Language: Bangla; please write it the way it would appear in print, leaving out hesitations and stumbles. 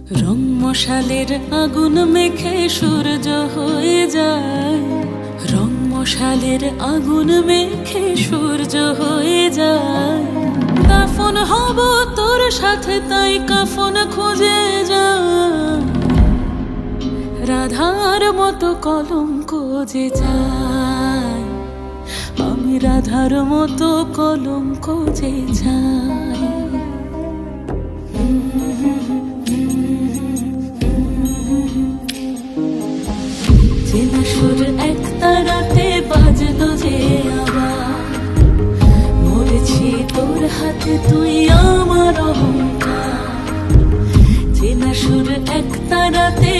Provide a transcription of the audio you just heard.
রং মশালের আগুন মেখে সূর্য হয়ে যায়, রং মশালের আগুন মেখে সূর্য হয়ে যায়। কাফন হব তোর সাথে তাই কাফন খুঁজে যায়, রাধার মতো কলঙ্ক যে চাই, আমি রাধার মতো কলঙ্ক যে চাই। চেনা সুর এক তারাতে বাজলো যে আবার, মরেছি তোর হাতে তুই আমার অহংকার। চেনা সুর এক তারাতে